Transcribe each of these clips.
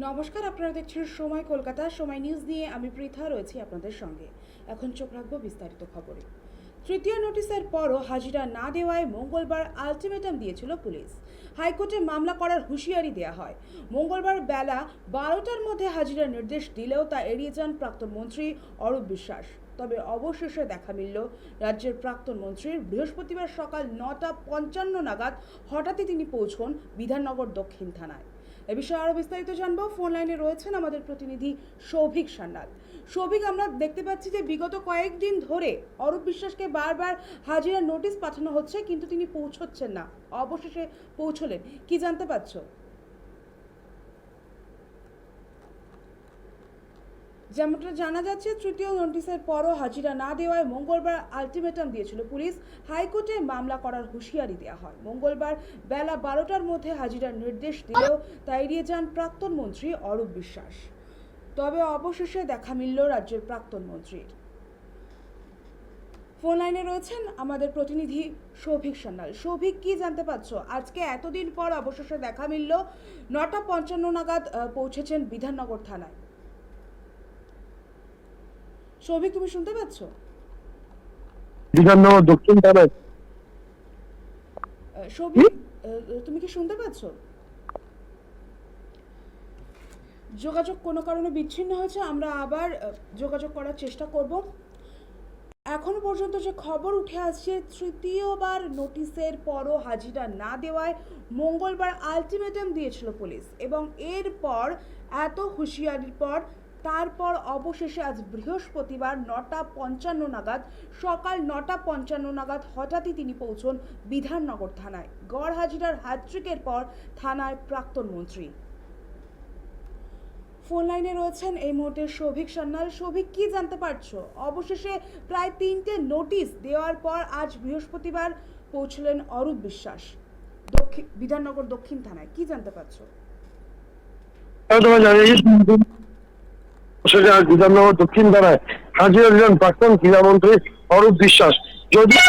নমস্কার, আপনারা দেখছেন সময় কলকাতা। সময় নিউজ নিয়ে আমি পৃথা রয়েছি আপনাদের সঙ্গে। এখন চোখ রাখবো বিস্তারিত খবরে। তৃতীয় নোটিশের পরও হাজিরা না দেওয়ায় মঙ্গলবার আলটিমেটাম দিয়েছিল পুলিশ। হাইকোর্টে মামলা করার হুঁশিয়ারি দেওয়া হয়। মঙ্গলবার বেলা 12টার মধ্যে হাজিরার নির্দেশ দিলেও তা এড়িয়ে যান প্রাক্তন মন্ত্রী অরূপ বিশ্বাস। তবে অবশেষে দেখা মিলল রাজ্যের প্রাক্তন মন্ত্রীর। বৃহস্পতিবার সকাল 9:55 নাগাদ হঠাৎই তিনি পৌঁছন বিধাননগর দক্ষিণ থানায়। এ বিষয়ে আরো বিস্তারিত জানবো। ফোন লাইনে রয়েছেন আমাদের প্রতিনিধি সৌভিক সান্যাল। সৌভিক, আমরা দেখতে পাচ্ছি যে বিগত কয়েকদিন ধরে অরূপ বিশ্বাসকে বারবার হাজিরার নোটিশ পাঠানো হচ্ছে, কিন্তু তিনি পৌঁছচ্ছেন না। অবশেষে পৌঁছলেন, কি জানতে পারছো? যেমনটা জানা যাচ্ছে, তৃতীয় নোটিশের পরও হাজিরা না দেওয়ায় মঙ্গলবার আলটিমেটাম দিয়েছিল পুলিশ। হাইকোর্টে মামলা করার হুঁশিয়ারি দেওয়া হয়। মঙ্গলবার বেলা 12টার মধ্যে হাজিরার নির্দেশ দিলেও তা এড়িয়ে যান প্রাক্তন মন্ত্রী অরূপ বিশ্বাস। তবে অবশেষে দেখা মিলল রাজ্যের প্রাক্তন মন্ত্রীর। ফোন লাইনে রয়েছেন আমাদের প্রতিনিধি সৌভিক সান্যাল। সৌভিক, কি জানতে পারছো? আজকে এতদিন পর অবশেষে দেখা মিলল। 9:55 নাগাদ পৌঁছেছেন বিধাননগর থানায়। সৌভিক, তুমি শুনতে পাচ্ছ? বিধাননগর দক্ষিণ থানায়। সৌভিক, তুমি কি শুনতে পাচ্ছ? যোগাযোগ কোনো কারণে বিচ্ছিন্ন হয়েছে, আমরা আবার যোগাযোগ করার চেষ্টা করব। এখনো পর্যন্ত যে খবর উঠে আসছে, তৃতীয়বার নোটিশের পরও হাজিরা না দেওয়ায় মঙ্গলবার আলটিমেটাম দিয়েছিল পুলিশ, এবং এরপর এত হুঁশিয়ারির পর তারপর অবশেষে আজ বৃহস্পতিবার 9:55 নাগাদ, সকাল 9:55 নাগাদ হঠাৎই তিনি পৌঁছন বিধাননগর থানায়। গড় হাজিরার হ্যাট্রিকের পর থানায় প্রাক্তন মন্ত্রী। ফোন লাইনে রয়েছেন এই মুহূর্তে সৌভিক সান্যাল। সৌভিক, কি জানতে পারছো? অবশেষে প্রায় 3টে নোটিশ দেওয়ার পর আজ বৃহস্পতিবার পৌঁছলেন অরূপ বিশ্বাস বিধাননগর দক্ষিণ থানায়। কি জানতে পারছো? বিধাননগর দক্ষিণ থানায় হাজিরা দিলেন প্রাক্তন ক্রীড়ামন্ত্রী অরূপ বিশ্বাস। যদিও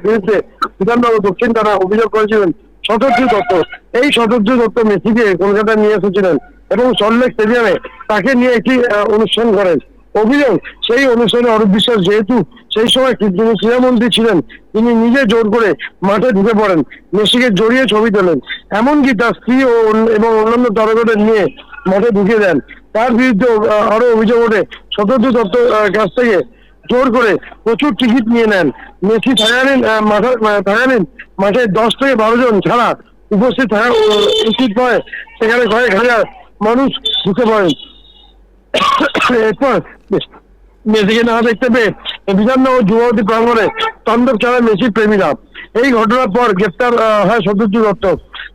বিরুদ্ধে বিধাননগর দক্ষিণ থানায় অভিযোগ করেছিলেন শতদ্রু দত্ত। এই শতদ্রু দত্ত মেসিকে কলকাতায় নিয়ে এসেছিলেন এবং সল্টলেক স্টেডিয়ামে তাকে নিয়ে একটি অনুষ্ঠান করেন। অভিযোগ, সেই অনুষ্ঠানে অরূপ বিশ্বাস যেহেতু সেই সময় তিনি ক্রীড়ামন্ত্রী ছিলেন, তিনি নিজে জোর করে মাঠে ঢুকে পড়েন, মেসিকে জড়িয়ে ছবি তোলেন, এমনকি তার স্ত্রী এবং অন্যান্য তারকাদের নিয়ে মাঠে ঢুকে দেন। তার বিরুদ্ধে আরো অভিযোগ ওঠে শতদ্রু দত্তর কাছ থেকে জোর করে প্রচুর টিকিট নিয়ে নেন। মেসি থাকালীন মাঠে 10 থেকে 12 জন ছাড়া উপস্থিত থাকা উচিত নয়, সেখানে কয়েক হাজার মানুষ ঢুকে পড়েন। এরপর মেসিকে না দেখতে পেয়ে বিধাননগর যুবতী প্রাঙ্গণে তাণ্ডব চালায় মেসি প্রেমীরা। এই ঘটনার পর গ্রেপ্তার হয় শতদ্রু দত্ত।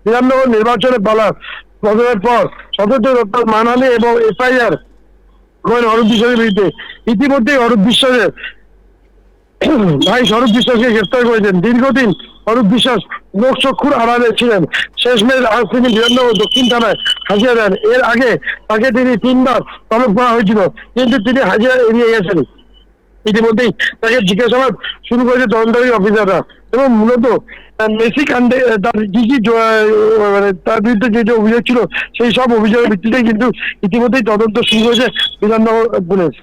বিধাননগর নির্বাচনে পতনের পর শতদ্রু দত্তর মানহানি এবং এফআইআর করেন অরূপ বিশ্বাসের বিরুদ্ধে। ইতিমধ্যেই অরূপ বিশ্বাসের ভাই স্বরূপ বিশ্বাসকে গ্রেপ্তার করেছেন। দীর্ঘদিন অরূপ বিশ্বাস লোকচক্ষুর আড়ালে ছিলেন। শেষমেশ আজ তিনি বিধাননগর দক্ষিণ থানায় হাজিরা দেন। এর আগে তাকে তিনি 3বার তলব করা হয়েছিল, কিন্তু তিনি হাজিরা এড়িয়ে গেছেন। ইতিমধ্যেই তাকে জিজ্ঞাসাবাদ শুরু করেছে তদন্তকারী অফিসাররা, এবং মূলত মেসি কাণ্ডে তার কি তার বিরুদ্ধে যে অভিযোগ ছিল সেই সব অভিযোগের ভিত্তিতে কিন্তু ইতিমধ্যেই তদন্ত শুরু করেছে বিধাননগর পুলিশ।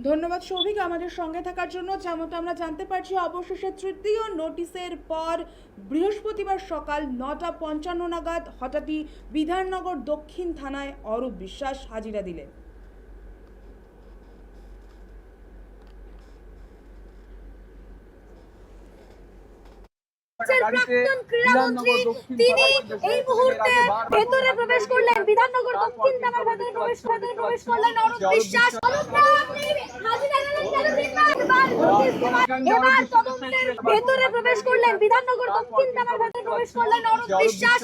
ধন্যবাদ সৌভিক আমাদের সঙ্গে থাকার জন্য। যেমনটা আমরা জানতে পারছি, অবশেষে তৃতীয় নোটিশের পর বৃহস্পতিবার সকাল 9:55 নাগাদ হঠাৎই বিধাননগর দক্ষিণ থানায় অরূপ বিশ্বাস হাজিরা দিলেন। প্রাক্তন ক্রীড়ামন্ত্রী তিনি এই মুহূর্তে ভেতরে প্রবেশ করলেন, বিধাননগর দক্ষিণ থানার ভেতরে প্রবেশ করলেন অরূপ বিশ্বাস। এবার তদন্তের ভেতরে প্রবেশ করলেন, বিধাননগর দক্ষিণ থানার ভেতরে প্রবেশ করলেন অরূপ বিশ্বাস।